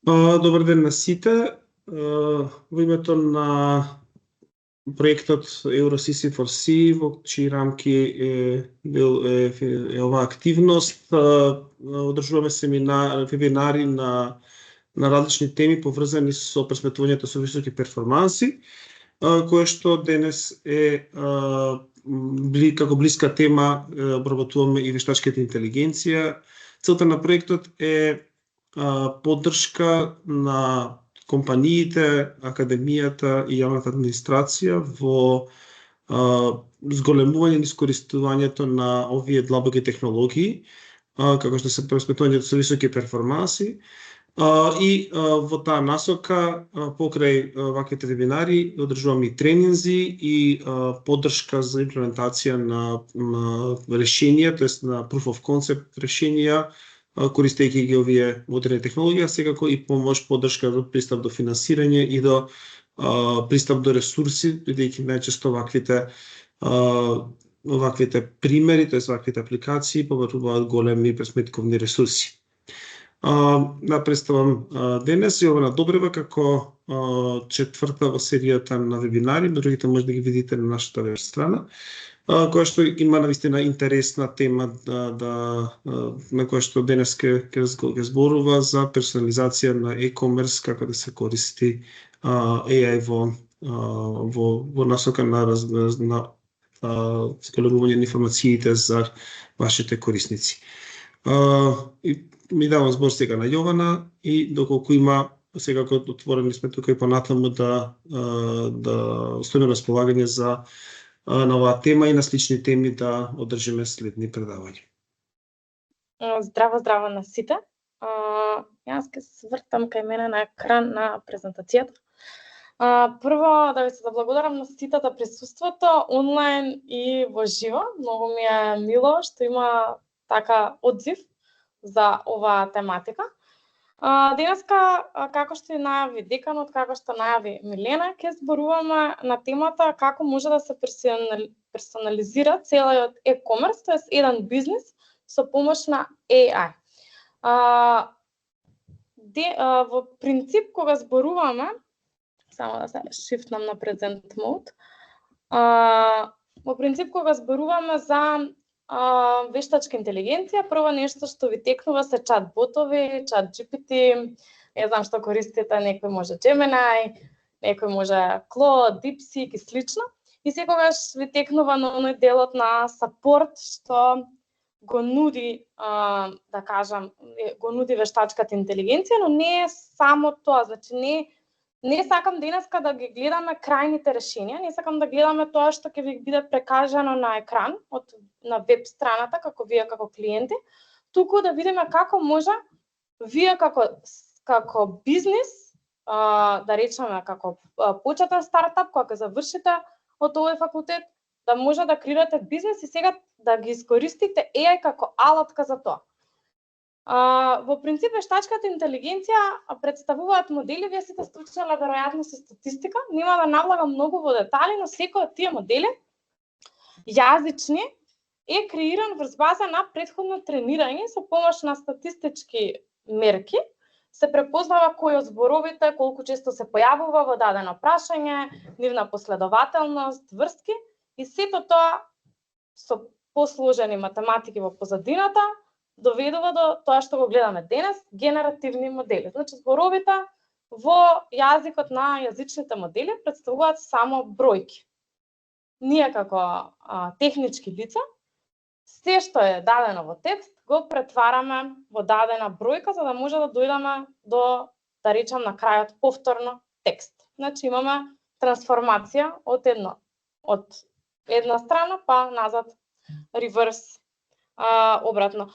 Добар ден на сите. Во името на проектот EuroCC4C, во чии рамки е оваа активност, одржуваме вебинари на различни теми поврзани со пресметувањето со високи перформанси, кое што денес е како блиска тема обработуваме и вештачката интелигенција. Целта на проектот е поддршка на компаниите, академијата и јавната администрација во зголемување и искористувањето на овие длабоки технологии, како што се пресметувањето со високи перформанси. И во таа насока, покрај ваквите вебинари, одржуваме и тренинзи и поддршка за имплементација на решенија, тоест на proof of concept решенија, користејќи ги овие модерни технологии, а секако и помош, поддршка за пристап до финансирање и до пристап до ресурси, бидејќи најчесто ваквите примери, тоест ваквите апликации побаруваат големи пресметковни ресурси. Представам денес Јована Добрева како четврта во серијата на вебинари, другите може да ги видите на нашата веб страна, која што има навистина интересна тема на која што денес ќе зборува за персонализација на e-commerce, како да се користи AI во насока на зголемување на информациите за вашите корисници. Ми давам збор сега на Јована и доколку има, секако отворени сме тука и понатаму да стоиме на располагање на оваа тема и на слични теми да одржиме следни предавања. Здраво на сите. Јас ќе се вртам кај мене на екран на презентацијата. Прво да ви се заблагодарам на сите за присуството онлайн и во живо. Многу ми е мило што има така одзив за оваа тематика. Денеска, како што најави деканот, како што најави Милена, ќе зборуваме на темата како може да се персонализира целиот e-commerce, тоест еден бизнис со помош на AI. Во принцип, кога зборуваме, само да се шифтнам на present mode, во принцип, кога зборуваме за вештачка интелигенција, прво нешто што ви текнува се чат-ботови, чат-GPT, не знам што користите, некој може Gemini, некој може Claude, DeepSeek и слично. И секогаш ви текнува на оној делот на сапорт што го нуди, да кажам, го нуди вештачката интелигенција, но не е само тоа, значи не сакам денеска да ги гледаме крајните решенија, не сакам да гледаме тоа што ќе ви биде прекажано на екран на веб страната како вие како клиенти, туку да видиме како може вие како бизнис, да речеме како почетен стартап, кога ќе завршите од овој факултет, да може да креирате бизнис и сега да ги искористите AI како алатка за тоа. Во принцип, вештачката интелигенција представуваат модели, вие сите стручнале веројатно со статистика, нема да навлагам многу во детали, но секој од тие модели јазични е креиран врз база на претходно тренирање со помош на статистички мерки, се препознава кој од зборовите колку често се појавува во дадено прашање, нивна последователност, врски и сето тоа со посложени математики во позадината доведува до тоа што го гледаме денес, генеративни модели. Значи, зборовите во јазикот на јазичните модели представуваат само бројки. Ние како технички лица, се што е дадено во текст, го претвараме во дадена бројка, за да може да дојдеме до, да речам, на крајот повторно текст. Значи, имаме трансформација од една страна па назад, реверс, обратно.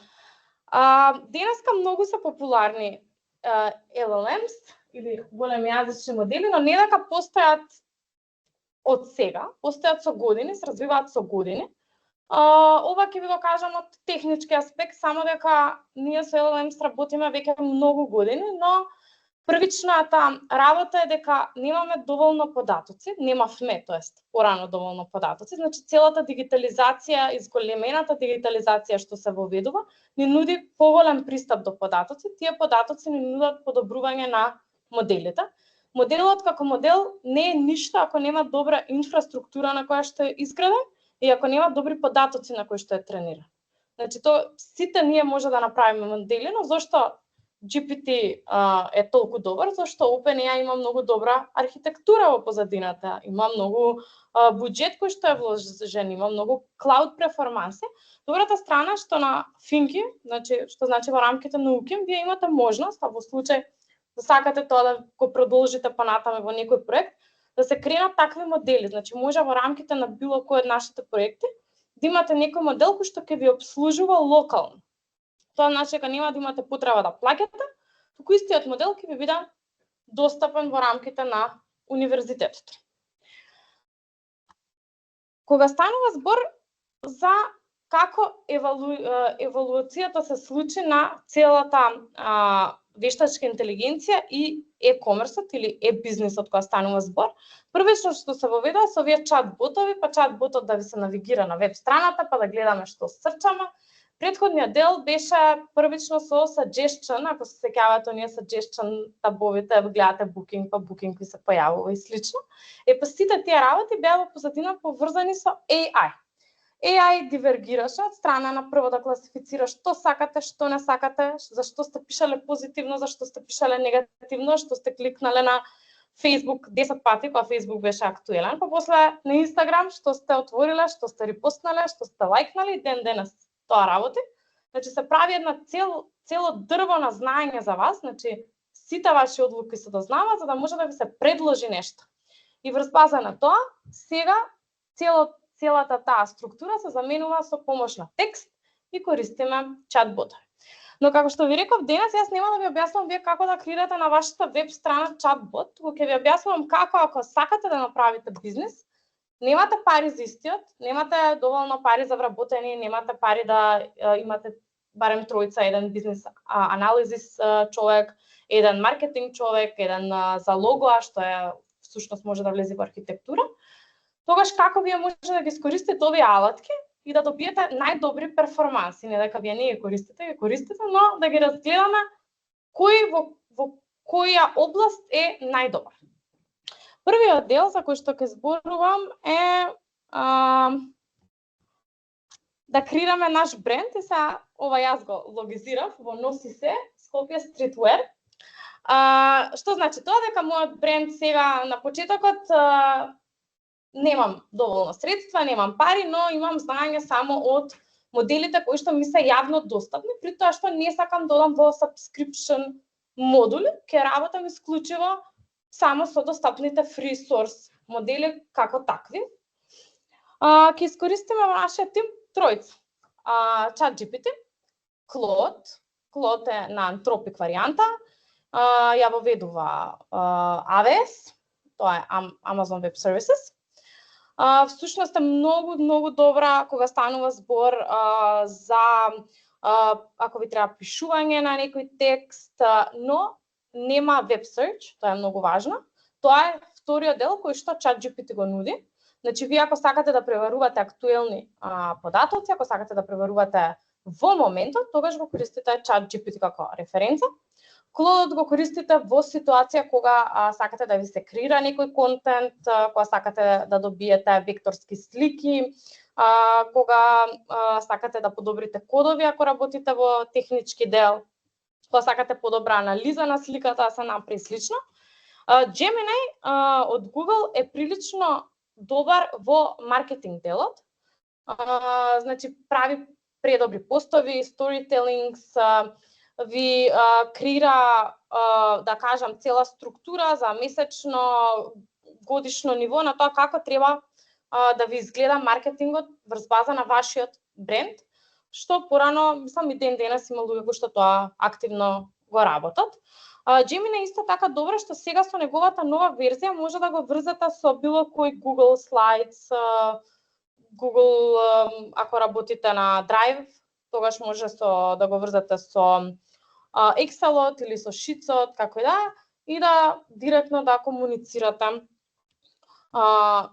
Денеска многу се популарни LLMs или големи јазични модели, но не дека постојат од сега, постојат со години, се развиваат со години. Ова ќе ви го кажам од технички аспект, само дека ние со LLMs работиме веќе многу години, но Првичната работа е дека немаме доволно податоци, немавме, тоест порано доволно податоци, значи целата дигитализација, изголемената дигитализација што се воведува, ни нуди поголем пристап до податоци, тие податоци ни нудат подобрување на моделите. Моделот како модел не е ништо ако нема добра инфраструктура на која што е изграден и ако нема добри податоци на кои што е трениран. Значи, сите ние може да направиме модели, но зашто GPT е толку добар, зашто OpenAI има многу добра архитектура во позадината, има многу буџет кој што е вложен, има многу cloud перформанси. Добрата страна што на Thinki, значи што значи во рамките на UKIM, вие имате можност, а во случај да сакате тоа да го продолжите понатаме во некој проект, да се кренат такви модели. Значи може во рамките на било кој од нашите проекти да имате некој модел кој што ќе ви обслужува локално. Тоа значи дека нема да имате потреба да плаќате, туку истиот модел ќе ви биде достапен во рамките на универзитетот. Кога станува збор за како еволуцијата се случи на целата вештачка интелигенција и e-комерсот или e-бизнисот кога станува збор, првично што се воведува се овие чат-ботови, па чат-ботот да ви се навигира на веб страната, па да гледаме што срчаме. Предходниот дел беше првично со suggestion, ако се сеќавате оние suggestion табовите, гледате Booking, па Booking ви се појавува и слично. Па сите тие работи беа во позадина поврзани со AI. AI дивергираше од страна на прво да класифицира што сакате, што не сакате, зашто сте пишале позитивно, зашто сте пишале негативно, што сте кликнале на Facebook 10 пати, кога Facebook беше актуелен, па после на Instagram што сте отвориле, што сте репостнале, што сте лајкнале, ден денес тоа работи. Значи се прави една цело дрво на знаење за вас, значи сите ваши одлуки се дознаваат за да може да ви се предложи нешто. И врз база на тоа, сега целата таа структура се заменува со помош на текст и користиме чат-ботови. Но како што ви реков денес, јас нема да ви објаснувам вие како да креирате на вашата веб страна чат-бот, туку ќе ви објаснувам како ако сакате да направите бизнис, немате пари за истиот, немате доволно пари за вработени, немате пари да имате барем тројца, еден бизнес анализис човек, еден маркетинг човек, еден за логоа, што е всушност може да влезе во архитектура. Тогаш како вие може да ги искористите овие алатки и да добиете најдобри перформанси, не дека вие не ги користите, но да ги разгледаме кој во која област е најдобар. Првиот дел за кој што ќе зборувам е да креираме наш бренд и сега ова јас го логизирав во Носи се Скопје Streetwear. Што значи тоа дека мојот бренд сега на почетокот немам доволно средства, немам пари, но имам знаење само од моделите кои што ми се јавно достапни, при тоа што не сакам да одам во subscription модули, ќе работам исклучиво само со достапните free source модели како такви. Ќе искористиме во нашиот тим тројца. ChatGPT, Claude е на Anthropic варијанта, ја воведува AWS, тоа е Amazon Web Services. Всушност е многу добра кога станува збор за ако ви треба пишување на некој текст, но нема веб search, тоа е многу важно. Тоа е вториот дел кој што ChatGPT го нуди. Значи вие ако сакате да преварувате актуелни податоци, ако сакате да преварувате во моментот, тогаш го користите ChatGPT како референца. Claude го користите во ситуација кога сакате да ви се креира некој контент, кога сакате да добиете векторски слики, кога сакате да подобрите кодови ако работите во технички дел, кога сакате подобра анализа на сликата да се направи слично. Gemini од Google е прилично добар во маркетинг делот. Значи прави предобри постови, storytellings, ви креира, да кажам, цела структура за месечно, годишно ниво на тоа како треба да ви изгледа маркетингот врз база на вашиот бренд, што порано, мислам и ден денес има луѓе кои што тоа активно го работат. Gemini е исто така добро што сега со неговата нова верзија може да го врзете со било кој Google Slides, Google, ако работите на Drive, тогаш може да го врзете со Excel-от или со Sheets-от, како и да, и да директно да комуницирате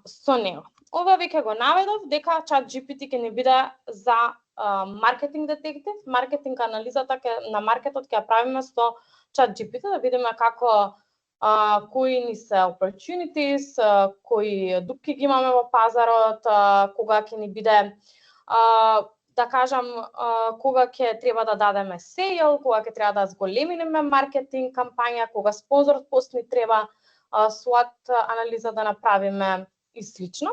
со него. Ова веќе го наведов дека ChatGPT ќе не биде за маркетинг детектив, маркетинг анализата на маркетот ќе ја правиме со ChatGPT, да видиме како кои ни се opportunities, кои дупки ги имаме во пазарот, кога ќе ни биде да кажам, кога ќе треба да дадеме сейл, кога ќе треба да зголемиме маркетинг кампања, кога спонзор пост ни треба, SWOT анализа да направиме и слично.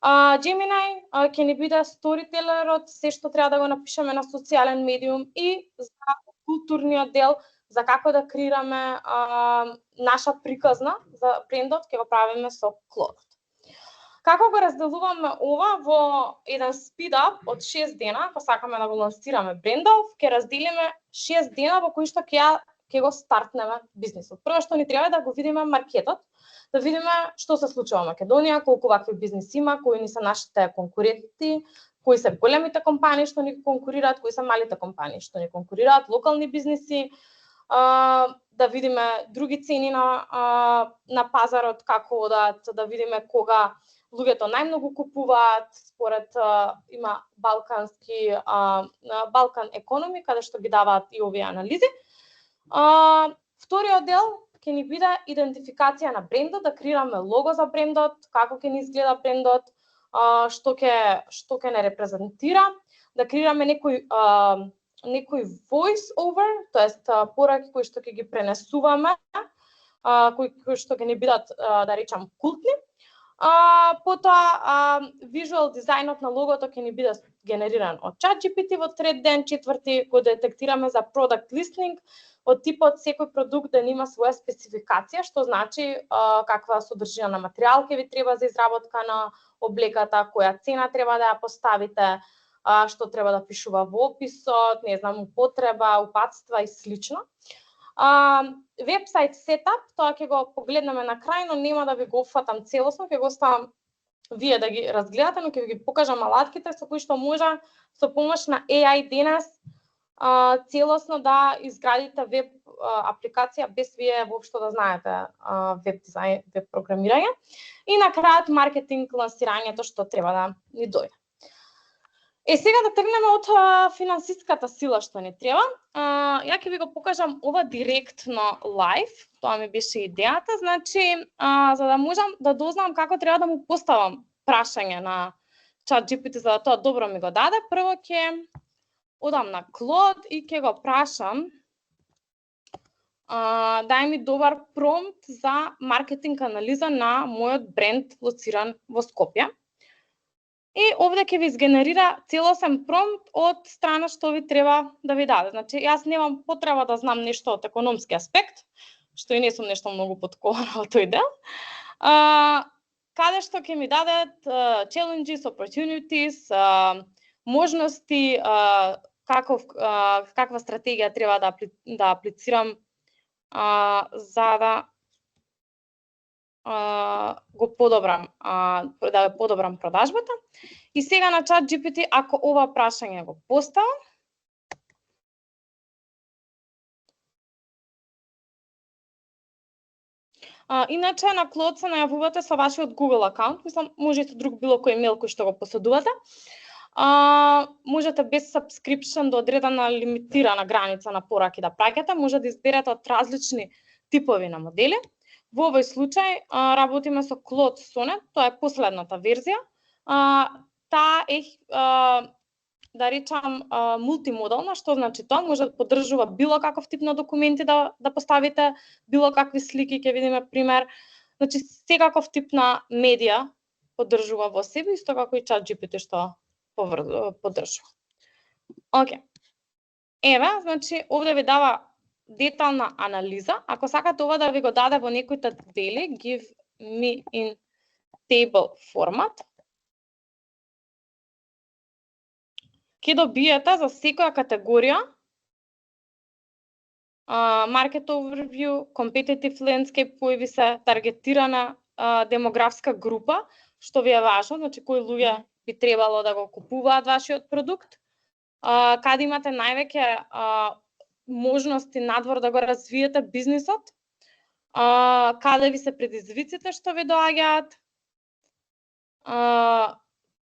Gemini ќе ни биде сторителерот, се што треба да го напишеме на социјален медиум, и за културниот дел, за како да креираме наша приказна за брендот, ќе го правиме со Claude. Како го разделуваме ова во еден спид-ап од 6 дена, ако сакаме да го лансираме брендов, ќе разделиме 6 дена во кои што ќе го стартнеме бизнисот. Прво што ни треба да го видиме маркетот, да видиме што се случува во Македонија, колку вакви бизниси има, кои ни се нашите конкуренти, кои се големите компании што ни конкурираат, кои се малите компании што ни конкурираат, локални бизниси, да видиме други цени на пазарот како одат, да видиме кога луѓето најмногу купуваат, според има Балкан економи, каде што ги даваат и овие анализи. Вториот дел ќе ни биде идентификација на брендот, да креираме лого за брендот, како ќе ни изгледа брендот, што ќе не репрезентира, да креираме некој voice over, тоест пораки кои што ќе ги пренесуваме, кои што ќе ни бидат, да речам, култни. Потоа visual дизајнот на логото ќе ни биде генериран од ChatGPT во трет ден, четврти го детектираме за product listing, од типот секој продукт да има своја спецификација, што значи каква содржина на материјал ќе ви треба за изработка на облеката, која цена треба да ја поставите, што треба да пишува во описот, не знам, употреба, упатства и слично. Вебсайт сетап, тоа ќе го погледнеме на крај, но нема да ви го опфатам целосно, ќе го оставам вие да ги разгледате, но ќе ви ги покажам алатките со кои што може со помош на AI денес целосно да изградите веб апликација без вие воопшто да знаете веб дизајн, веб програмирање. И на крајот маркетинг, лансирањето што треба да ни дојде. Сега да тргнеме од финансиската сила што ни треба. Ја ќе ви го покажам ова директно лайв, тоа ми беше идејата, значи за да можам да дознам како треба да му поставам прашање на ChatGPT за да тоа добро ми го даде, прво ќе одам на Claude и ќе го прашам дај ми добар промпт за маркетинг анализа на мојот бренд лоциран во Скопје. И овде ќе ви изгенерира целосен промпт од страна што ви треба да ви даде. Значи, јас немам потреба да знам нешто од економски аспект, што и не сум нешто многу подкована во тој дел. Каде што ќе ми дадат challenges, opportunities, можности, каква стратегија треба да аплицирам за да го подобрам, да подобрам продажбата. И сега на ChatGPT, ако ова прашање го поставам, иначе на Claude се најавувате со вашиот Google акаунт, мислам, може и со друг било кој имейл кој што го поседувате. Можете без subscription до одредена лимитирана граница на пораки да праќате, може да изберете од различни типови на модели. Во овој случај работиме со Claude Sonnet, тоа е последната верзија. Таа е, да речам, мултимодална, што значи тоа може да поддржува било каков тип на документи да поставите, било какви слики, ќе видиме пример. Значи секаков тип на медија поддржува во себе, исто како и ChatGPT што поддржува. Океј. Еве, значи овде ви дава детална анализа. Ако сакате ова да ви го даде во некои табели, give me in table format, ќе добиете за секоја категорија market overview, competitive landscape, кој ви се таргетирана демографска група, што ви е важно, значи кои луѓе би требало да го купуваат вашиот продукт, каде имате највеќе можности надвор да го развиете бизнисот, каде ви се предизвиците што ви доаѓаат,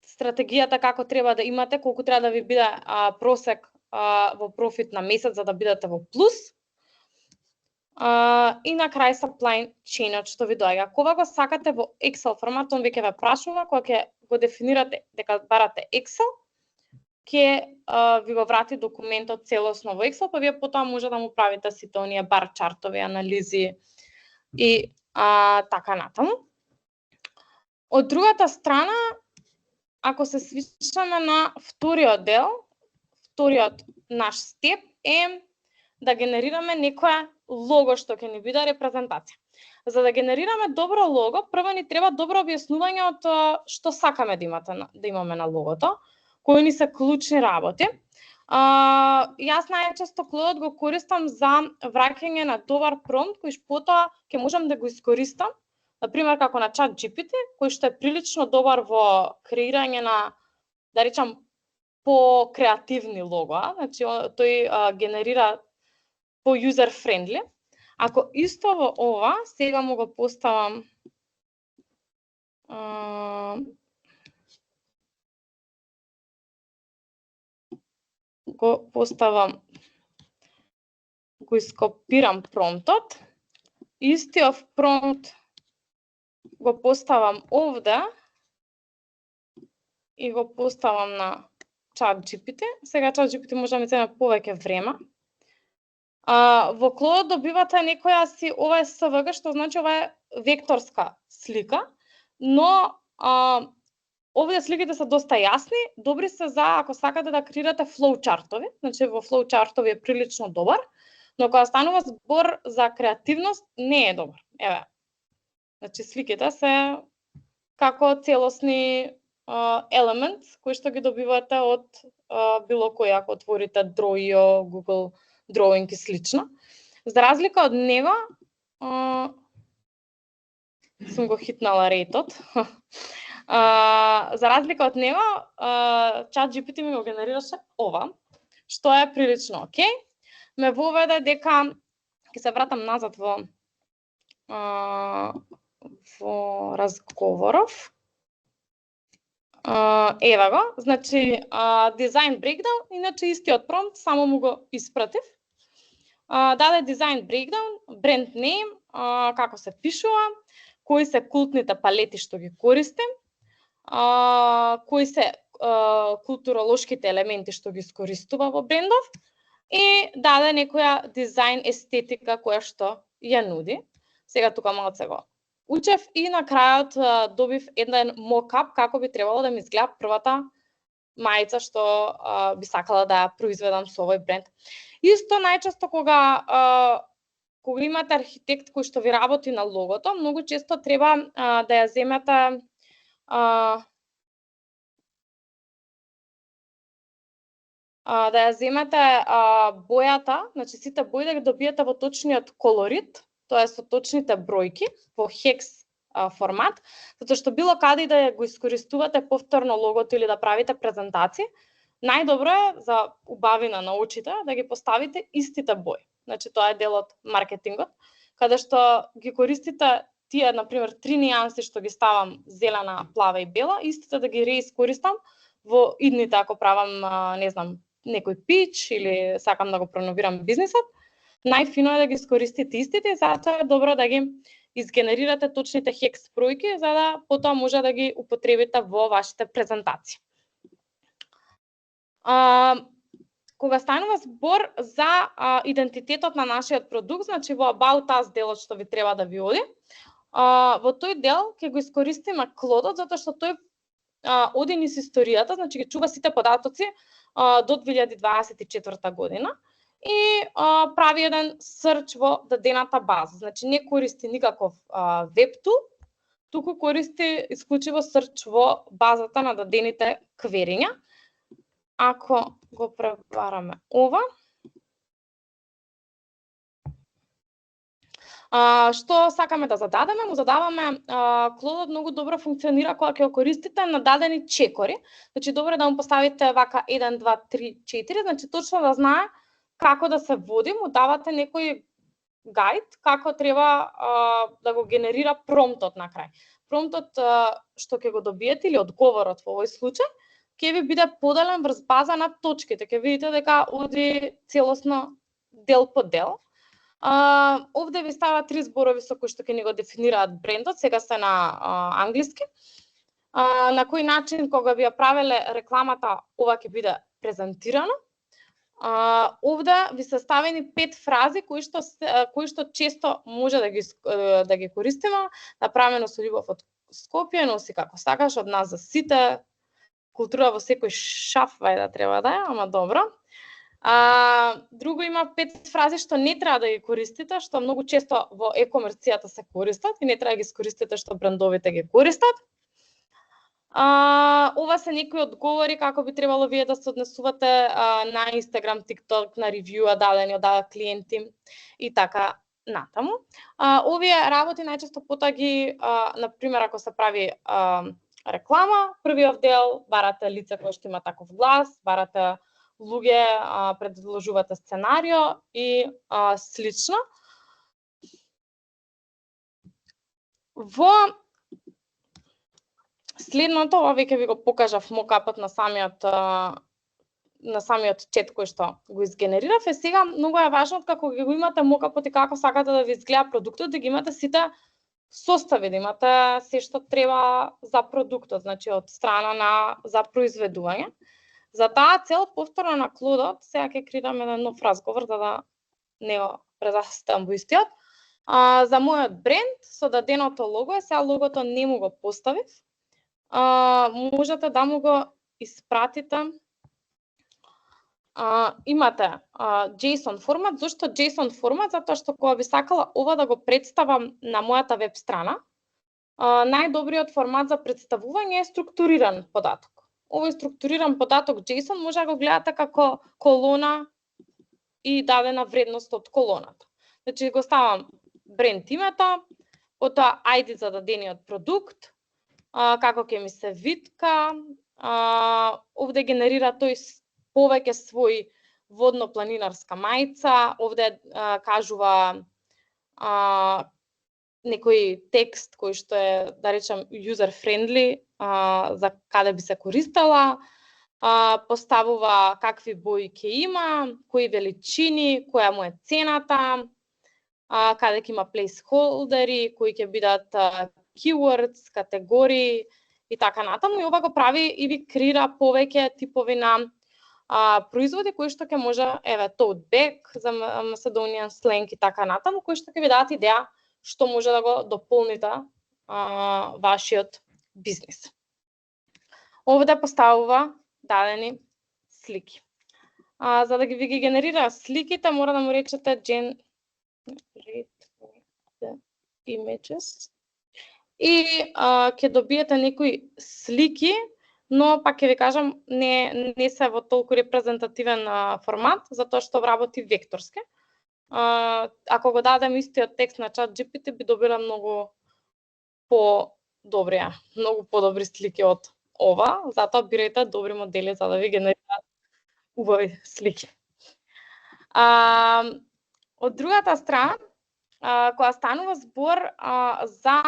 стратегијата како треба да имате, колку треба да ви биде просек во профит на месец за да бидете во плюс. И на крај supply chain што ви доаѓа. Кога го сакате во Excel формат, он веќе ве прашува, кога ќе го дефинирате дека барате Excel, ќе ви го врати документот целосно во Excel, па вие потоа може да му правите сите оние бар чартови, анализи и така натаму. Од другата страна, ако се свичаме на вториот дел, вториот наш степ е да генерираме некоја лого што ќе ни биде репрезентација. За да генерираме добро лого, прво ни треба добро објаснување од што сакаме да имаме на логото, кои ни се клучни работи. Јас најчесто Клодот го користам за враќање на добар промпт, кој потоа ќе можам да го искористам, например како на ChatGPT, кој што е прилично добар во креирање на, да речам, по-креативни лого, значи тој генерира по user friendly. Ако исто во ова, сега му го поставам го ископирам промптот, истиот промпт го поставам овде и го поставам на ChatGPT. Сега ChatGPT може да ми земе повеќе време. Во Клодот добивате некоја си, ова е SVG, што значи ова е векторска слика, но овде сликите се доста јасни, добри се за ако сакате да креирате флоучартови, значи во флоучартови е прилично добар, но кога станува збор за креативност не е добар. Еве. Значи сликите се како целосни елемент кои што ги добивате од било кој, ако отворите Draw.io, Google Drawing и слично. За разлика од него, сум го хитнала рейтот. За разлика од него, ChatGPT ми го генерираше ова, што е прилично окей. Ме воведе дека ќе се вратам назад во разговоров. Ева го, значи design breakdown, иначе истиот промпт, само му го испратив. Даде design breakdown, brand name, како се пишува, кои се култните палети што ги користим, кои се културолошките елементи што ги искористува во брендов и даде некоја дизајн естетика која што ја нуди. Сега тука малце го учев и на крајот добив еден мокап како би требало да ми изгледа првата мајца што би сакала да ја произведам со овој бренд. Исто најчесто кога имате архитект кој што ви работи на логото, многу често треба да ја земете бојата, значи сите бои да ги добиете во точниот колорит, тоа е со точните бројки во хекс формат, затоа што било каде и да го искористувате повторно логото или да правите презентации, најдобро е за убавина на очите да ги поставите истите бои. Значи тоа е дел од маркетингот, каде што ги користите тие, например, 3 нијанси што ги ставам зелена, плава и бела, истите да ги реискористам во идните ако правам, не знам, некој пич или сакам да го проновирам бизнисот. Најфино е да ги искористите истите, затоа е добро да ги изгенерирате точните хекс бројки, за да потоа може да ги употребите во вашите презентации. Кога станува збор за идентитетот на нашиот продукт, значи во About Us делот што ви треба да ви оди, во тој дел ќе го искористиме Клодот, затоа што тој оди низ историјата, значи ги чува сите податоци до 2024 година и прави еден search во дадената база. Значи не користи никаков веб тул, туку користи исклучиво search во базата на дадените квериња. Ако го превараме ова, што сакаме да зададеме? Му задаваме, Клодот многу добро функционира кога ќе го користите на дадени чекори. Значи добро е да му поставите вака 1, 2, 3, 4, значи точно да знае како да се води, му давате некои гајд како треба да го генерира промптот на крај. Промптот што ќе го добиете или одговорот во овој случај ќе ви биде поделен врз база на точките. Ќе видите дека оди целосно дел по дел. Овде ви става 3 зборови со кои што ќе ни го дефинираат брендот, сега се на англиски. На кој начин кога ви ја правеле рекламата, ова ќе биде презентирано. Овде ви се ставени 5 фрази кои што често може да ги користиме. Направено со љубов од Скопје, носи како сакаш, од нас за сите. Култура во секој шаф да треба да е, ама добро. Друго има 5 фрази што не треба да ги користите, што многу често во e-комерцијата се користат и не треба да ги користите што брендовите ги користат. Ова се некои одговори како би требало вие да се однесувате на Instagram, TikTok, на ревјуа дадени од клиенти и така натаму. Овие работи најчесто потоа ги, например, ако се прави реклама, првиот дел барате лице кој што има таков глас, барате луѓе, предложувате сценарио и слично. Во следното, ова веќе ви го покажав мокапот на самиот чет кој што го изгенерирав. Сега многу е важно како го имате мокапот и како сакате да ви изгледа продуктот, да ги имате сите состави, да имате се што треба за продуктот, значи од страна за произведување. За таа цел повторно на Клодот, сега ќе креирам еден нов разговор да не го презастам во истиот. За мојот бренд со даденото лого, сега логото не му го поставив. Можете да му го испратите. Имате JSON формат. Зошто JSON формат? Затоа што кога би сакала ова да го представам на мојата веб страна, најдобриот формат за представување е структуриран податок. Овој структуриран податок JSON може да го гледате како колона и дадена вредност од колоната. Значи го ставам бренд името, потоа ID за дадениот продукт, како ќе ми се витка, овде генерира тој повеќе свој водно-планинарска мајца, овде кажува некој текст кој што е, да речем, user-friendly, за каде би се користела, поставува какви бои ќе има, кои величини, која му е цената, каде ќе има placeholderi, кои ќе бидат keywords, категории и така натаму. И ова го прави и ви креира повеќе типови на производи кои што ќе може, еве, tote bag за Macedonian slang и така натаму, кои што ќе ви дадат идеја што може да го дополните вашиот бизнис. Овде поставува дадени слики. За да ви ги генерира сликите, мора да му речете generate images и ќе добиете некои слики, но пак ќе ви кажам, не се во толку репрезентативен формат, затоа што работи векторски. Ако го дадем истиот текст на ChatGPT, би добила многу подобри слики од ова, затоа бирајте добри модели за да ви генерираат убави слики. Од другата страна, кога станува збор за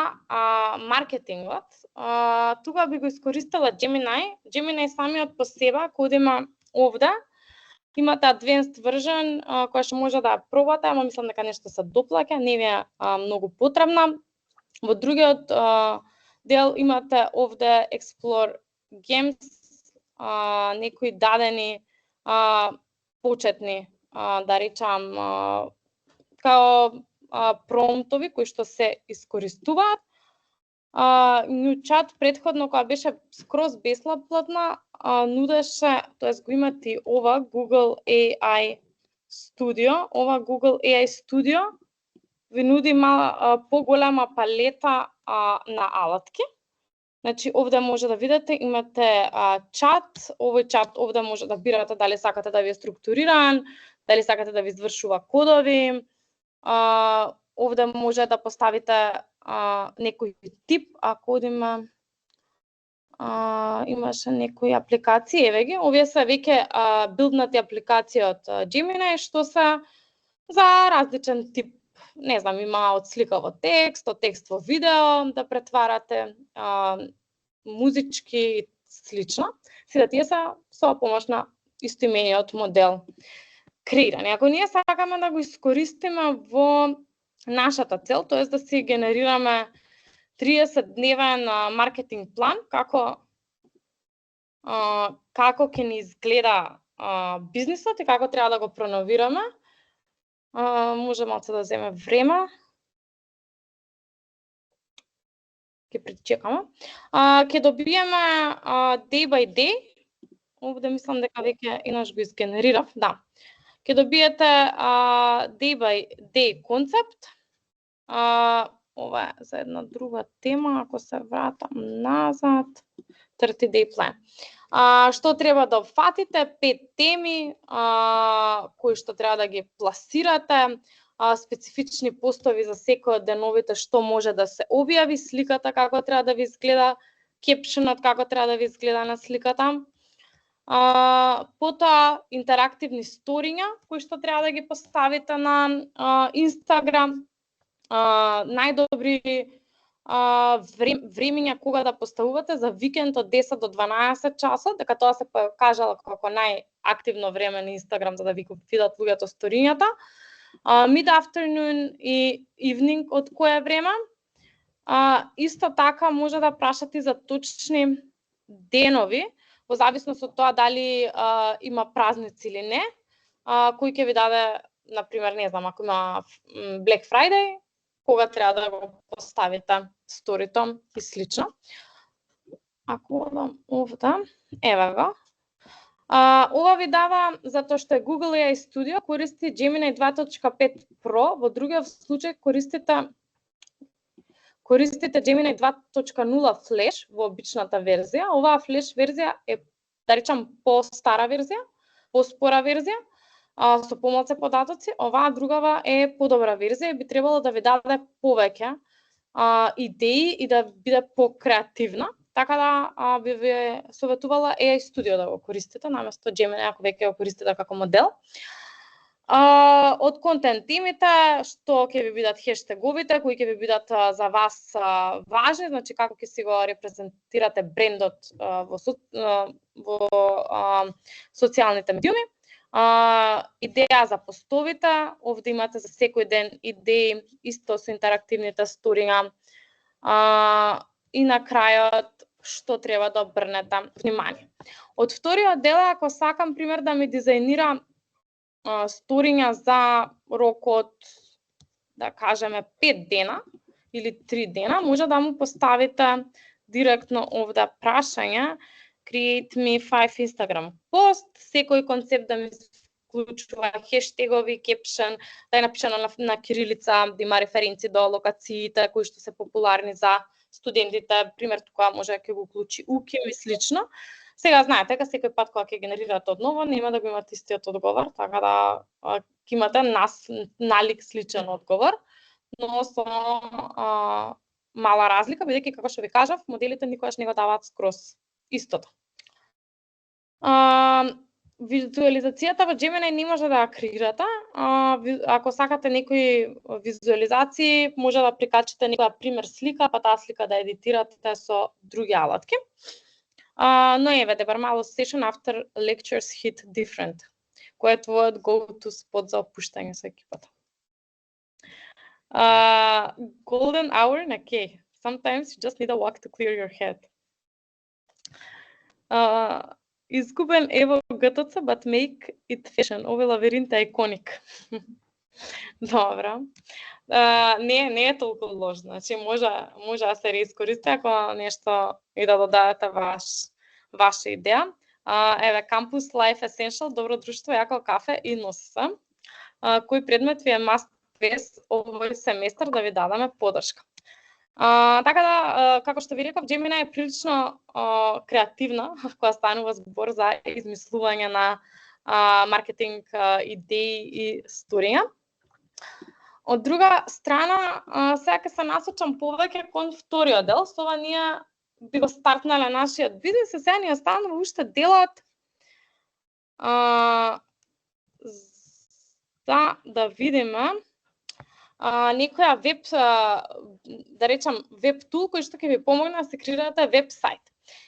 маркетингот, тука би го искористила Gemini. Gemini самиот по себе, кога има овде, имате advanced version, која што може да ја пробате, ама мислам дека нешто се доплаќа, не ви е многу потребна. Во другиот дел имате овде Explore Gems, некои дадени почетни, да речам, као промптови кои што се искористуваат. Нючат предходно кога беше скроз бесплатна, нудеше, тоест го имате и ова Google AI Studio. Ова Google AI Studio ви нуди поголема палета на алатки. Значи овде може да видите, имате чат, овој чат овде може да бирате дали сакате да ви е структуриран, дали сакате да ви извршува кодови. Овде може да поставите некој тип, ако одиме, имаше некои апликации, еве ги, овие се веќе билднати апликации од Gemini, што се за различен тип не знам, има од слика во текст, од текст во видео да претварате, музички и слично. Сите тие се со помош на истоимениот модел креирани. Ако ние сакаме да го искористиме во нашата цел, тоест да си генерираме 30-дневен маркетинг план, како ќе ни изгледа бизнисот и како треба да го проновираме, може малце да земе време. Ќе причекаме. Ќе добиеме day by day. Овде мислам дека веќе инаш го изгенерирав. Да. Ќе добиете day by day концепт. Ова е за една друга тема, ако се вратам назад. 30 day plan. Што треба да опфатите? 5 теми, кои што треба да ги пласирате, специфични постови за секој од деновите, што може да се објави, сликата како треба да ви изгледа, кепшенот како треба да ви изгледа на сликата. Потоа интерактивни сториња кои што треба да ги поставите на Инстаграм. Најдобри времења кога да поставувате за викенд од 10 до 12 часот, дека тоа се покажало како најактивно време на Инстаграм за да ви видат луѓето сторињата. Mid afternoon и evening од кое време. Исто така може да прашате за точни денови, во зависност од тоа дали има празници или не, кој ќе ви даде, например, не знам, ако има Black Friday, кога треба да го поставите сторито и слично. Ако одам овде, еве го. Ова ви дава, затоа што е Google AI Studio, користи Gemini 2.5 Pro, во другиот случај користите Gemini 2.0 Flash во обичната верзија. Оваа Flash верзија е, да речам, по-стара верзија, по-спора верзија, со помалку податоци. Оваа другава е подобра верзија и би требало да ви даде повеќе идеи и да биде по-креативна. Така да би ви советувала AI Studio да го користите наместо Gemini, ако веќе го користите како модел. Од контент темите, што ќе ви бидат хештеговите, кои ќе ви бидат за вас важни, значи како ќе си го репрезентирате брендот во социјалните медиуми. Идеја за постовите, овде имате за секој ден идеи, исто со интерактивните сториња. И на крајот, што треба да обрнете внимание. Од вториот дел, ако сакам, пример, да ми дизајнира сториња за рокот, да кажеме, 5 дена или 3 дена, може да му поставите директно овде прашање Create me 5 Instagram post, секој концепт да ми вклучува хештегови, кепшен, да е напишано на кирилица, да има референци до локациите кои што се популарни за студентите, пример тука може да го уклучи UKIM и слично. Сега знаете дека секој пат кога ќе генерирате одново, нема да го имате истиот одговор, така да ќе имате налик сличен одговор, но со мала разлика, бидејќи како што ви кажав, моделите никогаш не го даваат скроз истото. Визуализацијата во Gemini не може да ја креирате. Ако сакате некои визуализации, може да прикачите некоја пример слика, па таа слика да едитирате со други алатки. Но еве, the Barmalos session after lectures hit different, кој е твојот go-to spot за опуштање со екипата. Golden hour на Kay. Sometimes you just need a walk to clear your head. Изгубен ево ГТЦ, but make it fashion. Овој лавиринт е иконик. Добро. Не е толку лош, значи може да се реискористи ако нешто и да додадете ваша идеја. Еве Campus Life Essential, добро друштво, јако кафе и носи се. Кој предмет ви е must pass овој семестар да ви дадеме подршка. Така да, како што ви реков, Gemini е прилично креативна кога станува збор за измислување на маркетинг идеи и сториња. Од друга страна, сега ќе се насочам повеќе кон вториот дел, со ова ние би го стартнале нашиот бизнис, и сега ни останува уште делот да видиме некоја веб, да речам, веб тул кој што ќе ви помогне да се креирате веб сайт.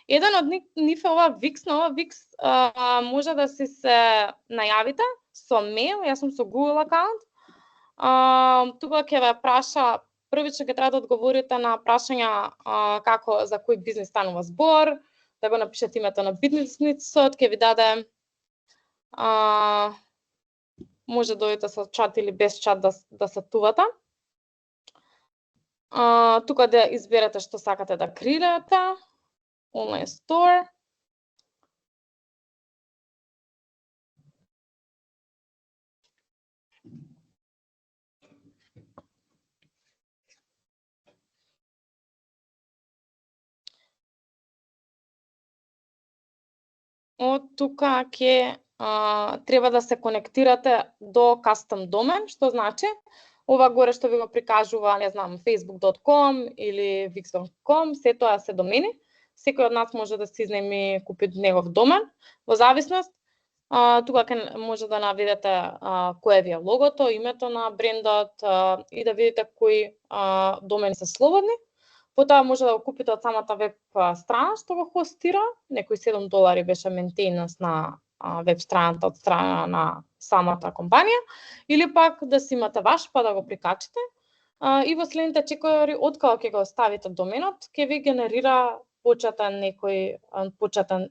Еден од нив е ова Wix, на ова Wix може да се најавите со мейл, јас сум со Google акаунт. Тука ќе ве праша, првично ќе треба да одговорите на прашања како за кој бизнис станува збор, да го напишете името на бизнисот, ќе ви даде може да дојдете со чат или без чат да сетувате. Тука да изберете што сакате да креирате. Online store. Од тука ќе треба да се конектирате до custom домен, што значи ова горе што ви го прикажува, не знам, facebook.com или wix.com, се тоа се домени. Секој од нас може да се изнеми купи негов домен, во зависност. Тука може да наведете кое ви е логото, името на брендот и да видите кои домени се слободни. Потоа може да го купите од самата веб страна што го хостира, некои $7 беше ментейненс на веб страната од страна на самата компанија, или пак да си имате ваш па да го прикачите и во следните чекори од кога ќе го оставите доменот, ќе ви генерира почетен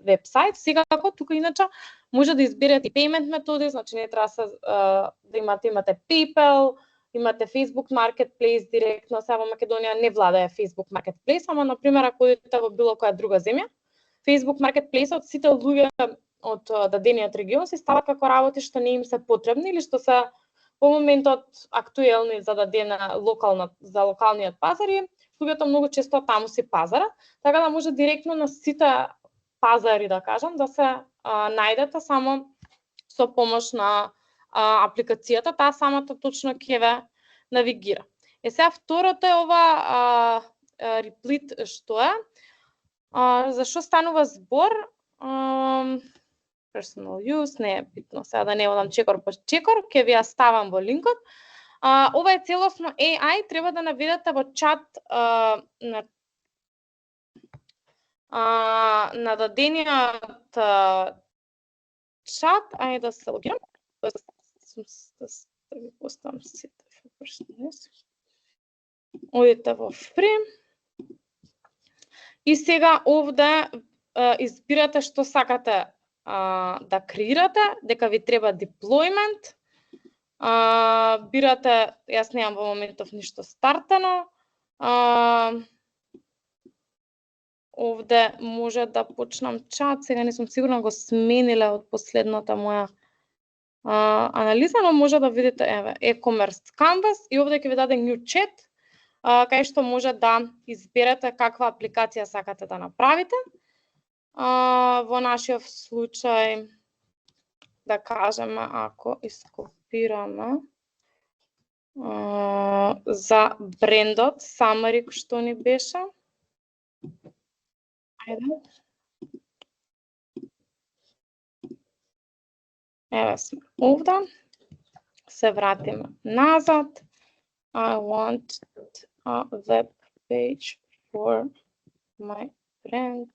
веб сайт. Секако тука иначе може да изберете payment методи, значи не треба да имате PayPal, имате Facebook Marketplace директно. Сега во Македонија не владае Facebook Marketplace, ама на пример ако одите во било која друга земја, Facebook Marketplace од сите луѓе од дадениот регион се стават како работи што не им се потребни или што се во моментот актуелни за дадена за локалниот пазар и луѓето многу често таму си пазара, така да може директно на сите пазари, да кажам, да се најдете само со помош на апликацијата, таа самата точно ќе ве навигира. Сега второто е ова реплит што е. За што станува збор? Personal use, не е битно, сега да не одам чекор по чекор, ќе ви ја ставам во линкот. Ова е целосно AI, треба да наведете во чат на дадениот чат, ајде да се логирам, да ви поставам сите. Одите во Free и сега овде избирате што сакате да креирате, дека ви треба deployment, бирате, јас немам во моментов ништо стартано, овде може да почнам чат, сега не сум сигурна го смениле од последната моја анализа, но може да видите, еве, e-commerce canvas и овде ќе ви даде new chat, кај што може да изберете каква апликација сакате да направите. Во нашиот случај, да кажеме, ако ископираме за брендот, summary што ни беше. Ајде. Еве сме овде. Се вратиме назад. I want a web page for my brand.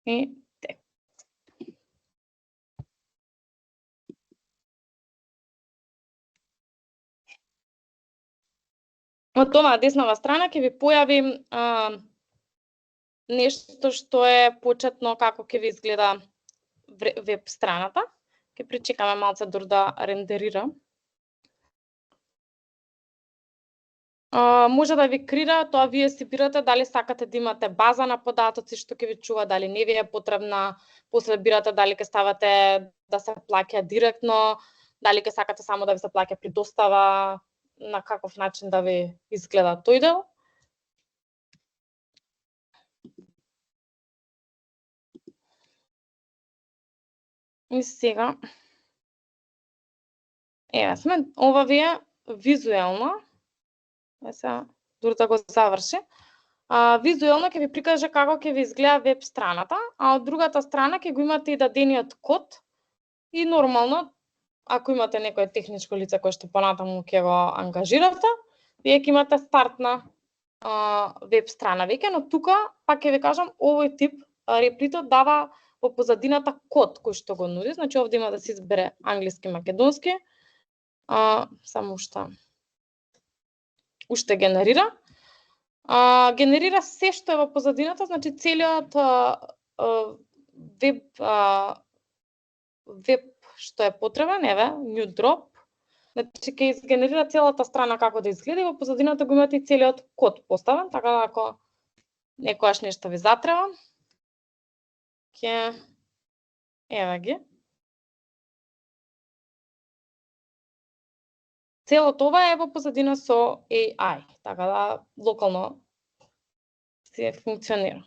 И текст. Од оваа деснава страна ќе ви појави нешто што е почетно како ќе ви изгледа веб страната. Ќе пречекаме малце дур да рендерира. Може да ви креира, тоа вие си бирате дали сакате да имате база на податоци што ќе ви чува, дали не ви е потребна, после бирате дали ќе ставате да се плаќа директно, дали ќе сакате само да ви се плаќа при достава, на каков начин да ви изгледа тој дел. И сега, еве сме, ова ви е визуелно. Сега, дури да го заврши. Визуелно ќе ви прикаже како ќе ви изгледа веб страната, а од другата страна ќе го имате и дадениот код и нормално ако имате некое техничко лице кое што понатаму ќе го ангажирате, вие ќе имате стартна веб страна веќе, но тука пак ќе ви кажам овој тип реплито дава во позадината код кој што го нуди, значи овде има да се избере англиски, македонски, само уште генерира. Генерира се што е во позадината, значи целиот веб што е потребен, еве, new drop. Значи ќе изгенерира целата страна како да изгледа и во позадината го имате и целиот код поставен, така да ако некојаш нешто ви затреба, ќе еве ги. Целото ова е во позадина со AI, така да локално се функционира.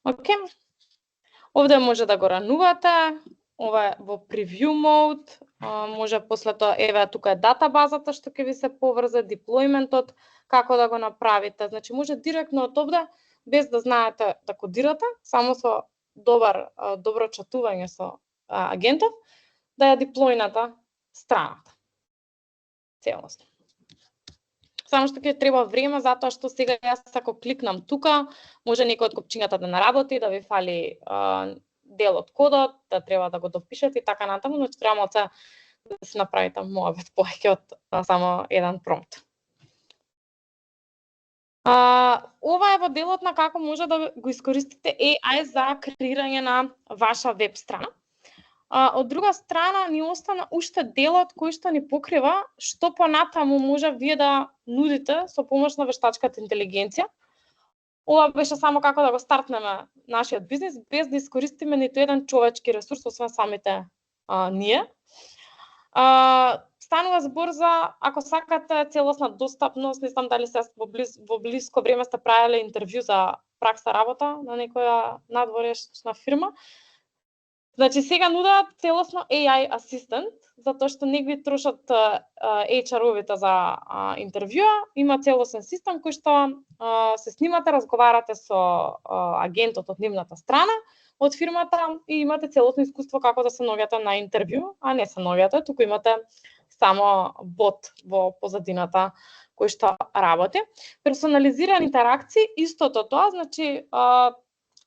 Океј. Овде може да го ранувате, ова е во preview mode, може после тоа, еве тука е датабазата што ќе ви се поврзе, деплојментот, како да го направите. Значи може директно од овде, без да знаете да кодирате, само со добро чатување со агентов, да ја деплојната страната. Целосно. Само што ќе треба време, затоа што сега јас ако кликнам тука, може некој од копчињата да наработи, да ви фали дел од кодот, да треба да го допишете и така натаму, но треба малце да се направите моабет повеќе од само еден промпт. Ова е во делот на како може да го искористите AI за креирање на ваша веб страна. Од друга страна ни остана уште делот кој што ни покрива што понатаму може вие да нудите со помош на вештачката интелигенција. Ова беше само како да го стартнеме нашиот бизнис без да искористиме ниту еден човечки ресурс освен самите ние. Станува збор за, ако сакате целосна достапност, не знам дали се во блиско време сте правеле интервју за пракса работа на некоја надворешна фирма. Значи сега нудат целосно AI асистент, затоа што не ги трошат HR-овите за интервјуа, има целосен систем кој што се снимате, разговарате со агентот од нивната страна, од фирмата и имате целосно искуство како да се наоѓате на интервју, а не се наоѓате, туку имате само бот во позадината кој што работи. Персонализирани интеракции, истото тоа, значи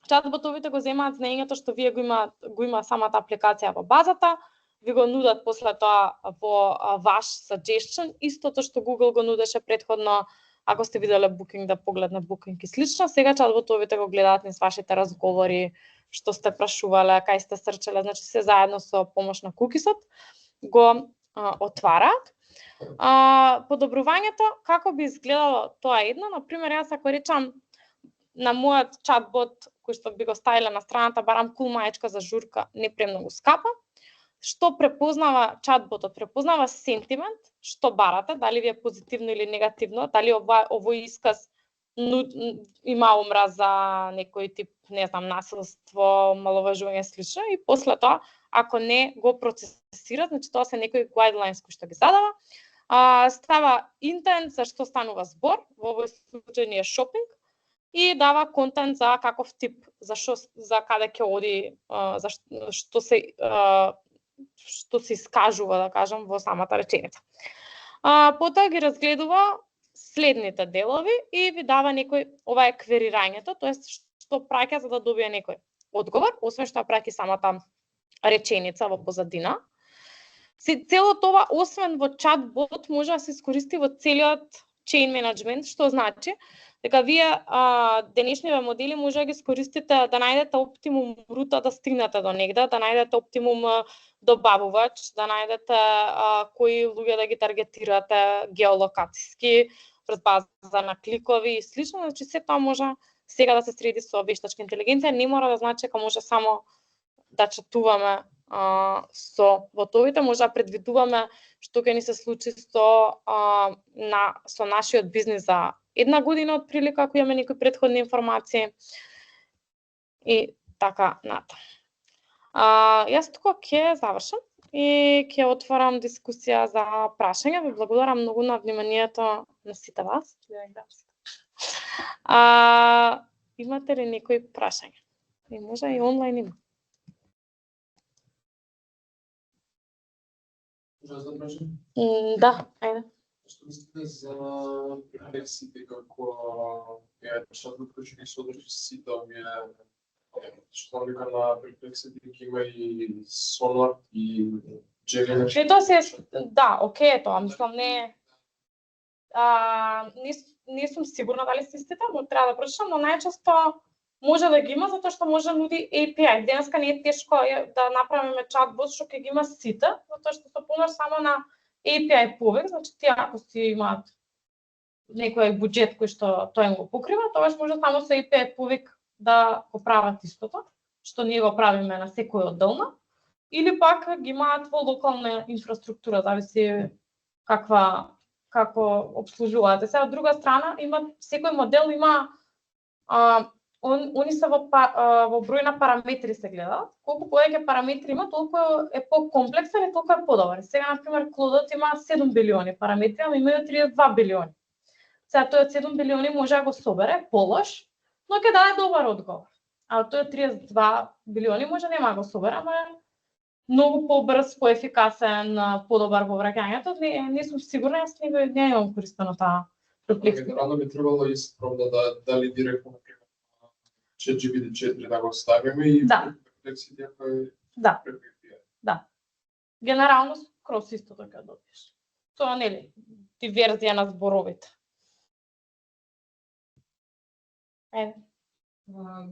чатботовите го земаат знаењето што вие го има самата апликација во базата, ви го нудат после тоа во ваш suggestion, истото што Google го нудеше предходно, ако сте виделе Booking, да погледне Booking и слично. Сега чатботовите го гледаат низ вашите разговори, што сте прашувале, кај сте срчале, значи се заедно со помош на кукисот го отвараат. Подобрувањето, како би изгледало тоа едно, например, јас ако речам на мојот чатбот кој што би го ставиле на страната, барам кул маечка за журка, не премногу скапа, што препознава чатботот? Препознава сентимент, што барате, дали ви е позитивно или негативно, дали овој исказ има омраз за некој тип, не знам, насилство, маловажување слично, и после тоа, ако не го процесира, значи тоа се некои guidelines кои што ги задава, става intent за што станува збор, во овој случај е шопинг, и дава контент за каков тип, за каде ќе оди, за што се искажува, да кажам, во самата реченица. Потоа ги разгледува следните делови и ви дава некој, ова е кверирањето, тоест што праќа за да добие некој одговор, освен што праќа самата реченица во позадина. Целото ова, освен во чатбот, може да се искористи во целиот chain management, што значи дека вие денешниве модели може да ги искористите да најдете оптимум рута да стигнете до негде, да најдете оптимум добавувач, да најдете кои луѓе да ги таргетирате геолокацијски, пред база на кликови и слично, значи се тоа може сега да се среди со вештачка интелигенција, не мора да значи дека може само да чатуваме со ботовите, може да предвидуваме што ќе ни се случи со нашиот бизнис за една година од прилика, ако имаме некои предходни информации и така натаму. Јас тука ќе завршам и ќе отворам дискусија за прашања. Ви благодарам многу на вниманието на сите вас. Имате ли некои прашања? И може и онлайн има. Да, ајде. Што мислите за рефлексите како што вклучени содржи сите овие што вика на рефлексите ќе има и сонар и джелене? Тоа се да, окей, тоа мислам не не сум сигурна дали се истите, но треба да прочитам, но најчесто може да ги има затоа што може нуди API. Денеска не е тешко да направиме чатбот што ќе ги има сите, затоа што се помнаш само на API повек, значи тие ако си имаат некој буџет кој што тоа им го покрива, тогаш може само со API повек да го прават истото, што ние го правиме на секој одделно, или пак ги имаат во локална инфраструктура, зависи како обслужуваате. Сега од друга страна има секој модел има они се во број на параметри се гледаат. Колку повеќе параметри има, толку е покомплексен и толку е подобар. Сега на пример Клодот има 7 билиони параметри, ама имају 32 билиони. Сега тој од 7 билиони може да го собере полош, но ќе даде добар одговор. А тој од 32 билиони може нема да го собере, ама е многу побрз, поефикасен, подобар во враќањето. Не сум сигурна, јас не имам користено таа рефлексија. Генерално би требало исправно дали директно ChatGPT-4 да го ставиме и рефлексите кои Да. Генерално скрос истото ќе добиеш. Тоа нели диверзија на зборовите.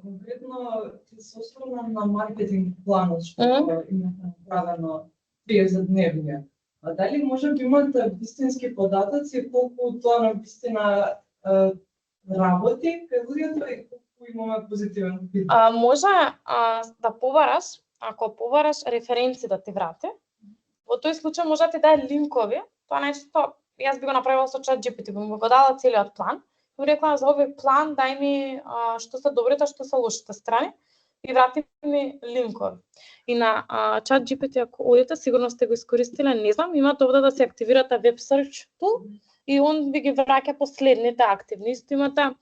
Конкретно ти се осврнам на маркетинг планот што имате направено 30-дневниот. Дали може би имате вистински податоци колку тоа на вистина работи кај луѓето и колку имаме позитивен фидбек? Може да побараш, ако побараш референци да ти врати. Во тој случај може да ти даде линкови. Тоа нешто јас би го направила со ChatGPT, би му го дала целиот план. Му рекла за овој план дај ми што се добрите, што се лошите страни и врати ми линкови. И на ChatGPT ако одите, сигурно сте го искористиле, не знам, имате овде да се активирате Web Search tool и он ви ги враќа последните активни. Исто имате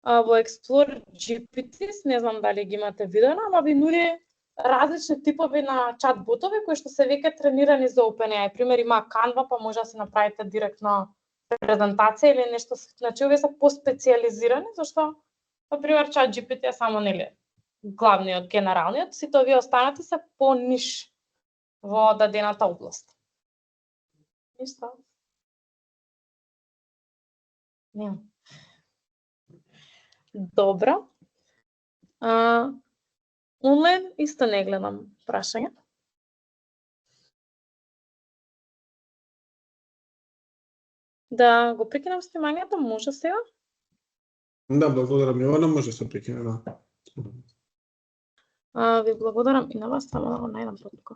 во Explore GPT, не знам дали ги имате видено, ама ви нуди различни типови на чат-ботови кои што се веќе тренирани за OpenAI. Пример има Canva, па може да се направите директно презентација или нешто, значи овие се поспециализирани, зашто на пример ChatGPT е само нели главниот, генералниот, сите овие останати се по ниш во дадената област. Ништо. Не. Добро. Онлайн исто не гледам прашања. Да го прекинам снимањето, може сега? Да, благодарам Јована, може се прекине, да. Ви благодарам и на вас, само да го најдам потока.